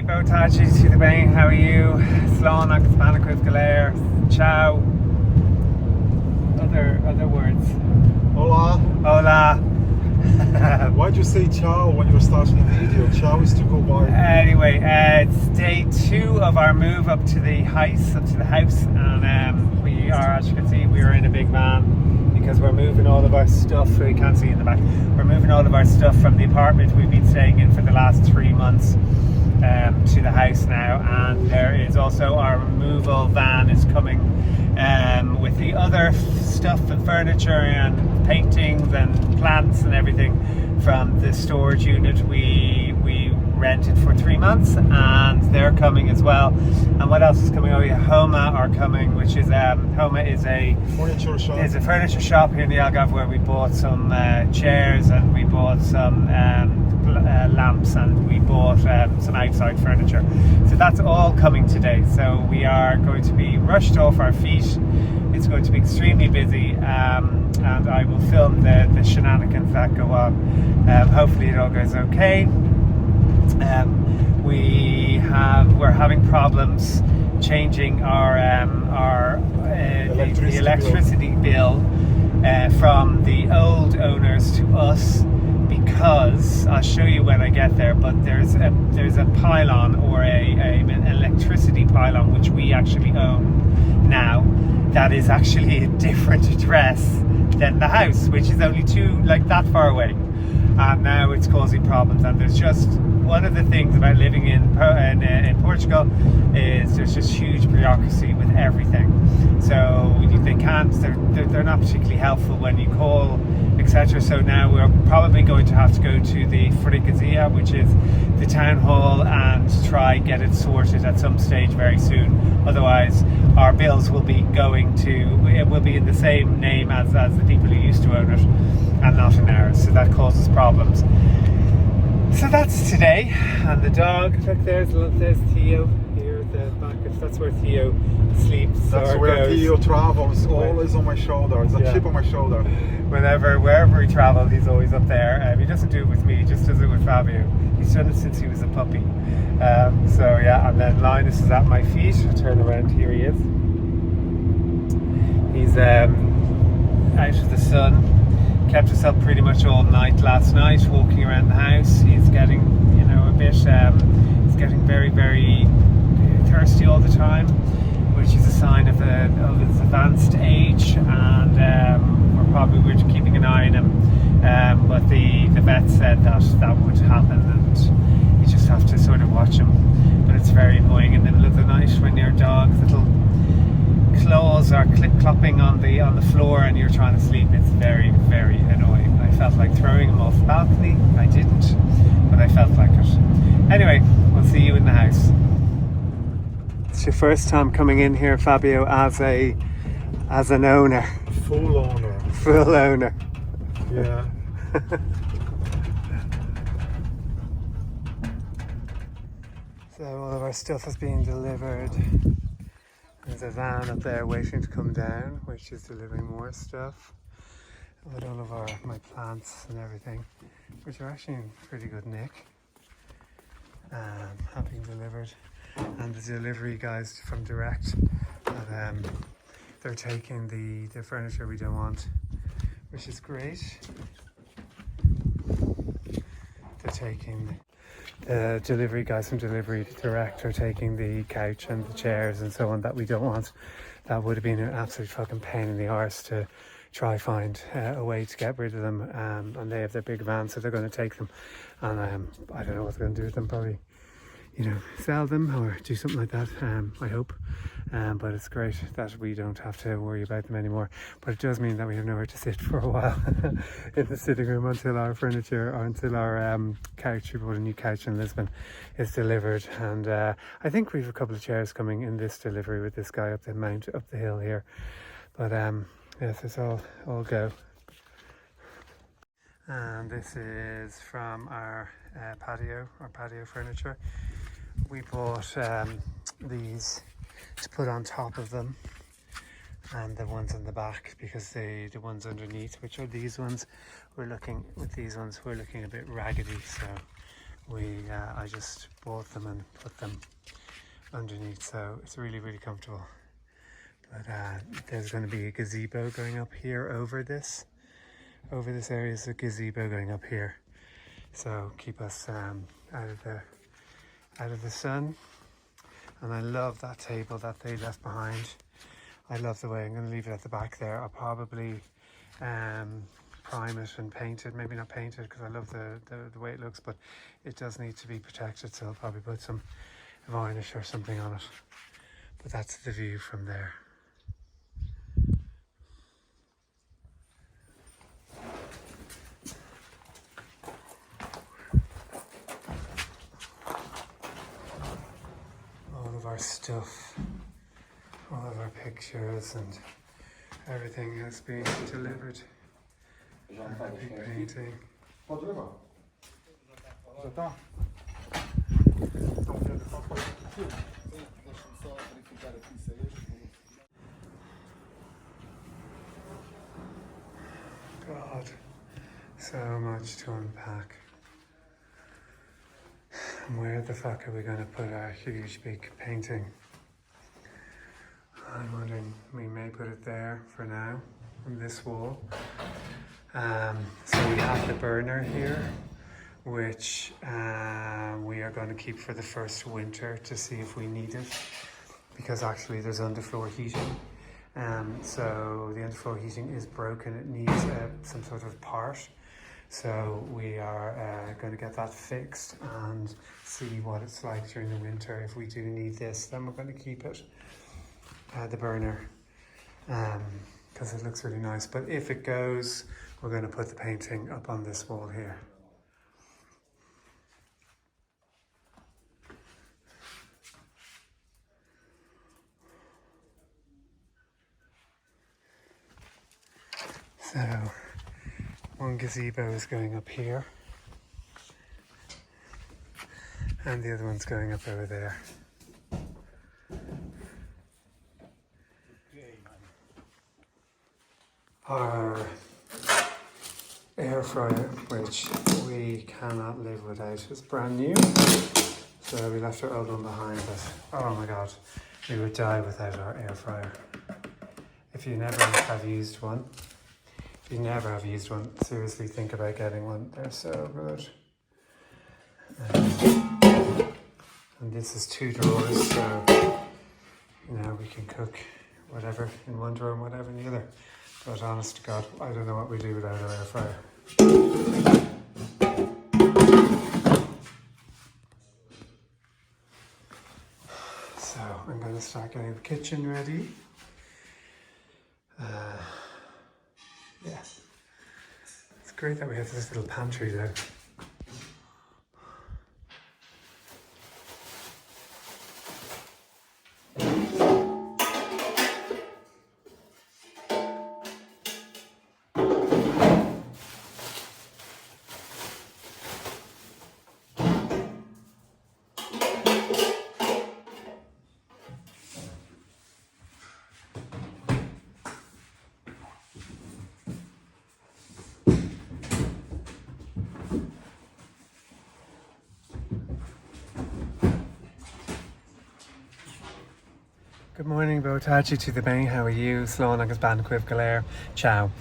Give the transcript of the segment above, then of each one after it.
Tipo Tachi to the Bain, how are you? Slán agus Banacus Galer, ciao. Other words. Hola. Hola. Why'd you say ciao when you were starting the video? Ciao is to go by. Anyway, it's day 2 of our move up to the house, and we are, as you can see, we are in a big van because we're moving all of our stuff. We can't see in the back. We're moving all of our stuff from the apartment we've been staying in for the last 3 months to the house now, and there is also our removal van is coming with the other stuff and furniture and paintings and plants and everything from the storage unit we rented for 3 months, and they're coming as well. And what else is coming? Oh yeah, Homa are coming, which is Homa is a Furniture shop. It's a furniture shop here in the Algarve where we bought some chairs, and we bought some lamps, and we bought some outside furniture. So that's all coming today. So we are going to be rushed off our feet. It's going to be extremely busy, and I will film the shenanigans that go on. Hopefully it all goes okay. We're having problems changing our the electricity bill from the old owners to us, because I'll show you when I get there, but there's a pylon, or an electricity pylon, which we actually own now, that is actually a different address than the house, which is only that far away, and now it's causing problems. And there's just one of the things about living in Portugal is there's just huge bureaucracy with everything. So they're not particularly helpful when you call, etc. So now we're probably going to have to go to the freguesia, which is the town hall, and try get it sorted at some stage very soon. Otherwise, our bills will be it will be in the same name as the people who used to own it, and not in ours. So that causes problems. So that's today. And the dog, look, there's Theo here at the back. That's where Theo sleeps. That's where Theo travels, always on my shoulder. It's a chip on my shoulder. Wherever he travels, he's always up there. He doesn't do it with me, he just does it with Fabio. He's done it since he was a puppy. So yeah, and then Linus is at my feet. I'll turn around, here he is. He's out of the sun. Kept us up pretty much all night last night, walking around the house. He's getting, a bit, he's getting very, very thirsty all the time, which is a sign of his advanced age, and we're keeping an eye on him. But the vet said that would happen, and you just have to sort of watch him. But it's very annoying in the middle of the night when your dog's little claws are clopping on the floor and you're trying to sleep. It's very, very annoying. I felt like throwing him off the balcony. I didn't, but I felt like it. Anyway, we'll see you in the house. It's your first time coming in here, Fabio, as an owner. Full owner. Full owner. Yeah. So all of our stuff has been delivered. There's a van up there waiting to come down, which is delivering more stuff. With all of my plants and everything, which are actually in pretty good nick, have been delivered. And the delivery guys from Direct, they're taking the furniture we don't want, which is great. They're taking the delivery guys from Delivery Direct are taking the couch and the chairs and so on that we don't want. That would have been an absolute fucking pain in the arse to try find a way to get rid of them, and they have their big van, so they're going to take them, and I don't know what they're going to do with them. Probably sell them or do something like that, I hope. But it's great that we don't have to worry about them anymore. But it does mean that we have nowhere to sit for a while in the sitting room until our furniture, or until our couch, we bought a new couch in Lisbon, is delivered. And I think we have a couple of chairs coming in this delivery with this guy up the hill here. But yes, it's all go. And this is from our patio furniture. We bought these to put on top of them, and the ones on the back, because the ones underneath, which are these ones, we're looking a bit raggedy, so I just bought them and put them underneath, so it's really, really comfortable. But there's going to be a gazebo going up here over this area. Is a gazebo going up here, so keep us out of the sun. And I love that table that they left behind. I love the way, I'm going to leave it at the back there. I'll probably prime it and paint it. Maybe not paint it because I love the way it looks, but it does need to be protected, so I'll probably put some varnish or something on it. But that's the view from there. All of our stuff, all of our pictures and everything has been delivered. Big painting. God, so much to unpack. And where the fuck are we going to put our huge big painting? I'm wondering, we may put it there for now, on this wall. So we have the burner here, which we are going to keep for the first winter to see if we need it, because actually there's underfloor heating. So the underfloor heating is broken, it needs some sort of part. So we are going to get that fixed and see what it's like during the winter. If we do need this, then we're going to keep it, the burner, because it looks really nice. But if it goes, we're going to put the painting up on this wall here. So one gazebo is going up here and the other one's going up over there. Our air fryer, which we cannot live without, is brand new, so we left our old one behind, but oh my god, we would die without our air fryer. If you never have used one, seriously think about getting one. They're so good. And this is 2 drawers, so you know we can cook whatever in one drawer and whatever in the other. But honest to God, I don't know what we do without our air fryer. So I'm going to start getting the kitchen ready. Yeah, it's great that we have this little pantry though. Good morning, Botachi to the Bay. How are you? Slán agus ban cuibh go léir. Ciao.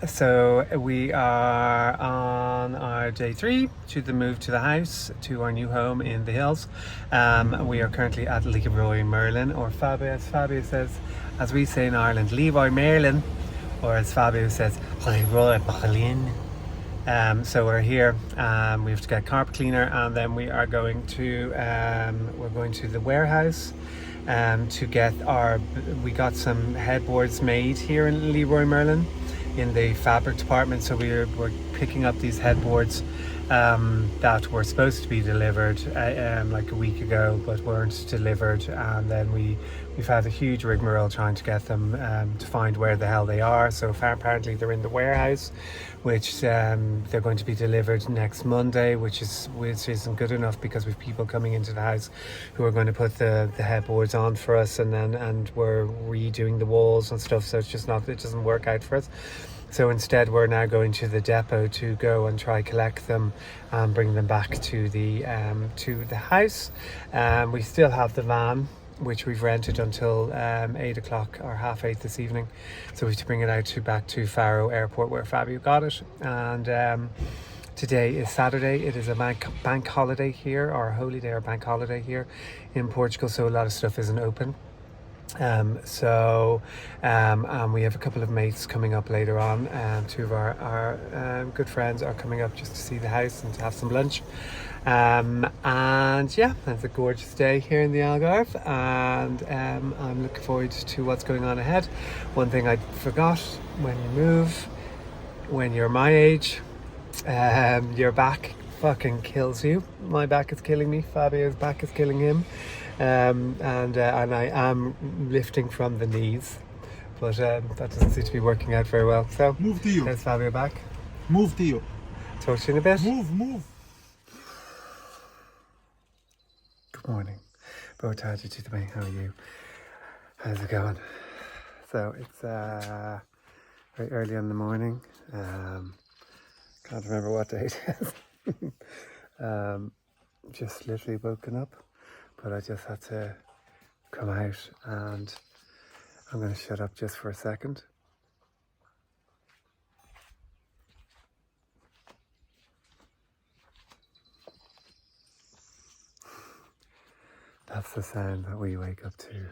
So we are on our day 3 to the move to the house, to our new home in the hills. We are currently at Leroy Merlin, or Fabio, as Fabio says, as we say in Ireland, Leroy Merlin, or as Fabio says, Leroy Merlin. So we're here, we have to get carpet cleaner, and then we are going to the warehouse to get we got some headboards made here in Leroy Merlin in the fabric department. So we're picking up these headboards that were supposed to be delivered like a week ago, but weren't delivered, and then we've had a huge rigmarole trying to get them to find where the hell they are. So apparently they're in the warehouse, which they're going to be delivered next Monday, which isn't good enough because we've people coming into the house who are going to put the headboards on for us, and we're redoing the walls and stuff, so it's just not, it doesn't work out for us. So instead we're now going to the depot to go and try collect them and bring them back to the house. We still have the van, which we've rented until 8 o'clock or 8:30 this evening. So we have to bring it out back to Faro Airport where Fabio got it. And today is Saturday. It is a bank holiday here, or a holy day or bank holiday here in Portugal. So a lot of stuff isn't open. And we have a couple of mates coming up later on. Two of our good friends are coming up just to see the house and to have some lunch. And yeah, it's a gorgeous day here in the Algarve, and I'm looking forward to what's going on ahead. One thing I forgot: when you move, when you're my age, your back fucking kills you. My back is killing me. Fabio's back is killing him. And I am lifting from the knees, but that doesn't seem to be working out very well. So Move, Tio. there's Fabio back. Move, Tio. Talk to you in a bit. Move. Good morning. Botardi to me. How are you? How's it going? So it's very early in the morning. Can't remember what date it is. Just literally woken up. But I just had to come out, and I'm going to shut up just for a second. That's the sound that we wake up to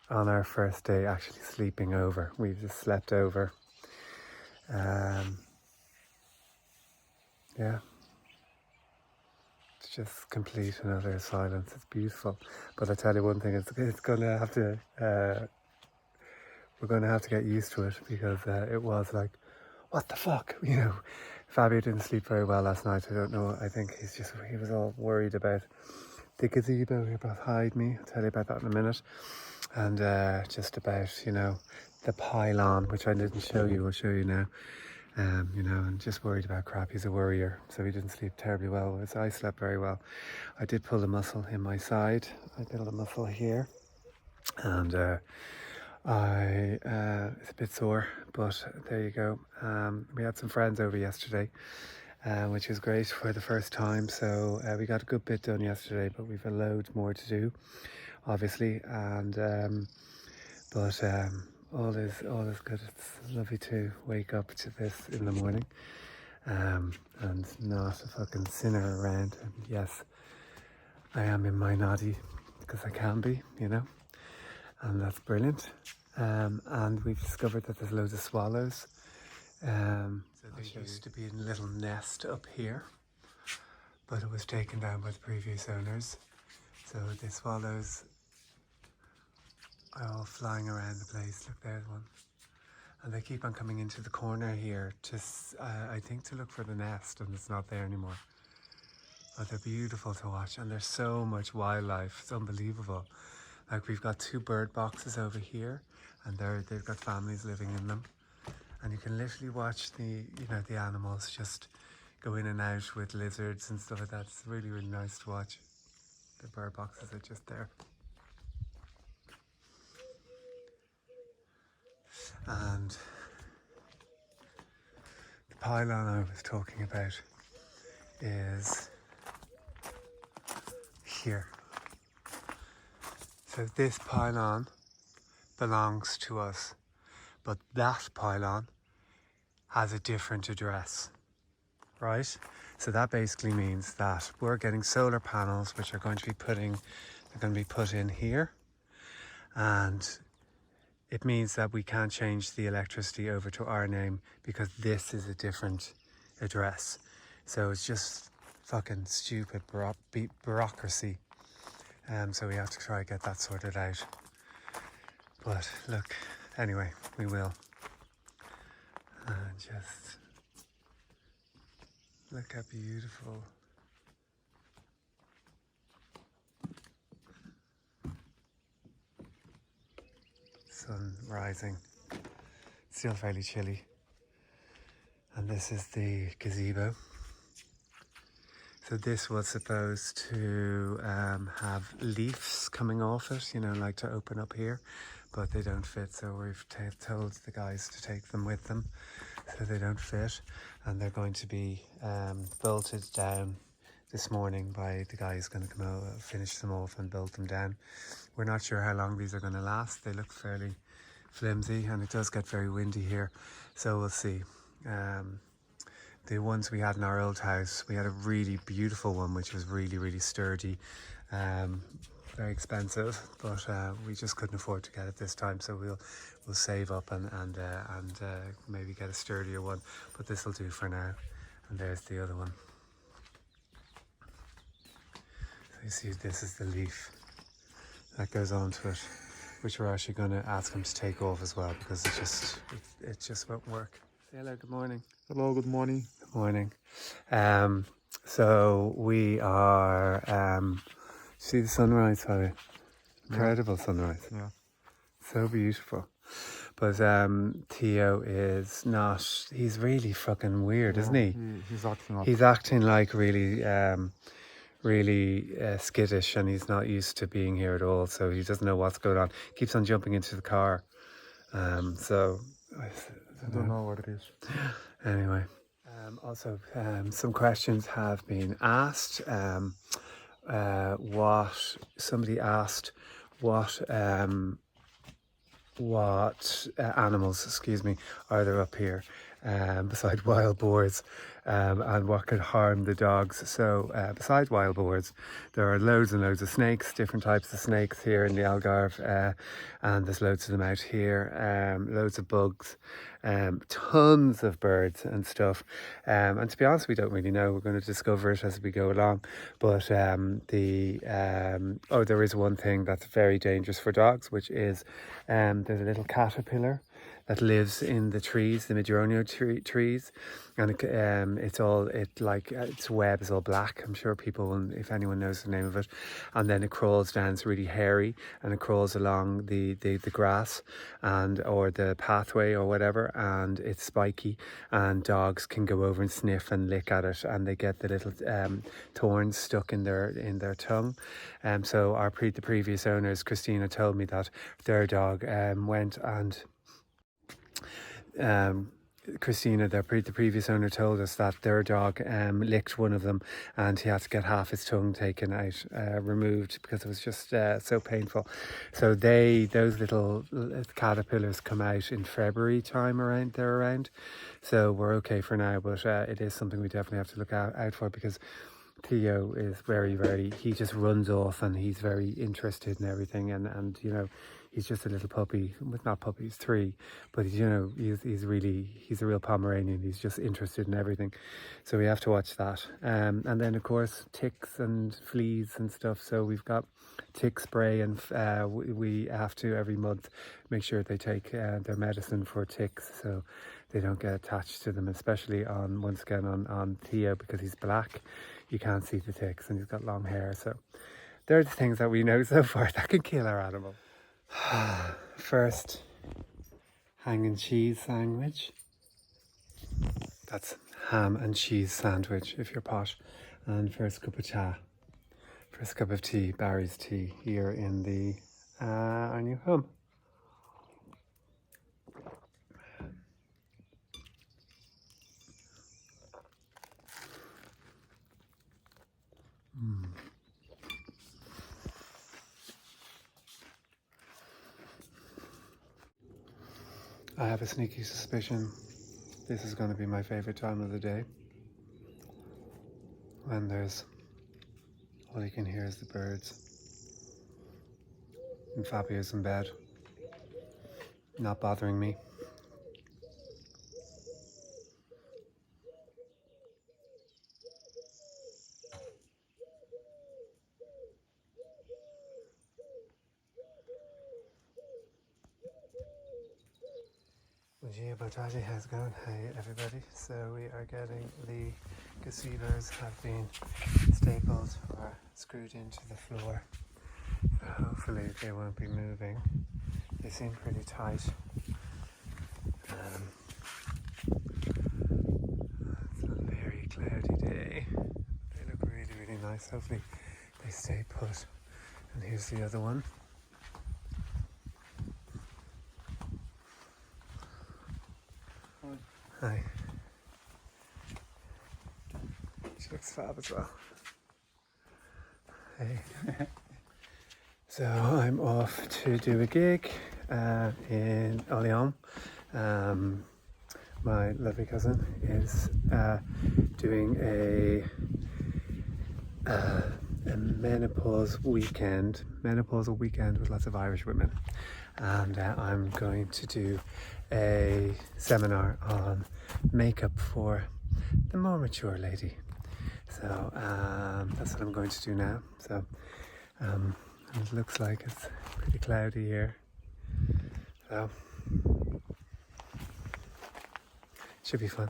on our first day actually sleeping over. We've just slept over. Yeah. Just complete and utter silence. It's beautiful, but I tell you one thing: it's going to have to. We're going to have to get used to it, because it was like, what the fuck, you know. Fabio didn't sleep very well last night. I don't know. I think he was all worried about the gazebo. He about hide me. I'll tell you about that in a minute. And just about, you know, the pylon, which I didn't show you. I'll show you now. You know, and just worried about crap. He's a worrier, so he didn't sleep terribly well. Whereas I slept very well. I did pull a muscle in my side. I pulled a muscle here, and it's a bit sore, but there you go. We had some friends over yesterday, which was great for the first time. So we got a good bit done yesterday, but we've a load more to do, obviously. And all is good. It's lovely to wake up to this in the morning, and not a fucking sinner around. And yes, I am in my noddy, because I can be, you know, and that's brilliant. And we've discovered that there's loads of swallows. So there used to be a little nest up here, but it was taken down by the previous owners. So the swallows are all flying around the place. Look, there's one. And they keep on coming into the corner here to, I think, to look for the nest, and it's not there anymore. But they're beautiful to watch, and there's so much wildlife. It's unbelievable. Like, we've got 2 bird boxes over here, and they've got families living in them. And you can literally watch the animals just go in and out with lizards and stuff like that. It's really, really nice to watch. The bird boxes are just there. And the pylon I was talking about is here. So this pylon belongs to us, but that pylon has a different address, right? So that basically means that we're getting solar panels, which are going to be put in here, and it means that we can't change the electricity over to our name, because this is a different address. So it's just fucking stupid bureaucracy. So we have to try and get that sorted out. But look, anyway, we will. And just look how beautiful. Sun rising, still fairly chilly. And this is the gazebo. So this was supposed to have leaves coming off it, you know, like to open up here, but they don't fit, so we've told the guys to take them with them so they don't fit, and they're going to be bolted down this morning by the guy who's going to come out, finish them off and bolt them down. We're not sure how long these are going to last. They look fairly flimsy, and it does get very windy here, so we'll see. The ones we had in our old house, we had a really beautiful one which was really sturdy, very expensive, but we just couldn't afford to get it this time, so we'll save up and maybe get a sturdier one, but this will do for now. And there's the other one. So you see, this is the leaf that goes onto it, which we're actually going to ask him to take off as well, because it just won't work. Say hello, good morning. Hello, good morning. Good morning. So we are, see the sunrise, Harry? Incredible sunrise. Yeah. So beautiful. But Theo is not, he's really fucking weird, isn't he? He's acting up. He's acting like really skittish, and he's not used to being here at all, so he doesn't know what's going on. Keeps on jumping into the car. So I don't know what it is. Anyway, also some questions have been asked. Somebody asked what animals, excuse me, are there up here beside wild boars, and what could harm the dogs. So beside wild boars, there are loads and loads of snakes, different types of snakes here in the Algarve, and there's loads of them out here, loads of bugs, tons of birds and stuff, and to be honest, we don't really know. We're going to discover it as we go along, but there is one thing that's very dangerous for dogs, which is there's a little caterpillar that lives in the trees, the Madrono trees, and its web is all black. I'm sure people will, if anyone knows the name of it, and then it crawls down. It's really hairy, and it crawls along the grass or the pathway or whatever, and it's spiky, and dogs can go over and sniff and lick at it, and they get the little thorns stuck in their tongue. So the previous owners, Christina, told me that their dog went and Christina, the previous owner, told us that their dog licked one of them, and he had to get half his tongue taken out, removed, because it was just so painful. So those little caterpillars come out in February time around. So we're okay for now, but it is something we definitely have to look out for, because Theo is very, he just runs off, and he's very interested in everything, and you know, he's just a little puppy. Well, not puppy, he's 3, but you know, he's a real Pomeranian. He's just interested in everything, so we have to watch that. And then of course ticks and fleas and stuff, so we've got tick spray, and we have to every month make sure they take their medicine for ticks, so they don't get attached to them, especially once again on Theo, because he's black. You can't see the ticks, and he's got long hair. So they're the things that we know so far that can kill our animal. First, ham and cheese sandwich. That's ham and cheese sandwich if you're posh. And first cup of tea, Barry's tea, here in our new home. I have a sneaky suspicion this is going to be my favorite time of the day, when all you can hear is the birds, and Fabio's in bed, not bothering me. How's it going? Hey everybody. So we are getting the gazebos have been stapled or screwed into the floor. So hopefully they won't be moving. They seem pretty tight. It's a very cloudy day. They look really nice. Hopefully they stay put. And here's the other one. Hi. She looks fab as well. Hey. So I'm off to do a gig in Lyon. My lovely cousin is doing a menopausal weekend with lots of Irish women, and I'm going to do a seminar on makeup for the more mature lady. So that's what I'm going to do now. So it looks like it's pretty cloudy here, so should be fun.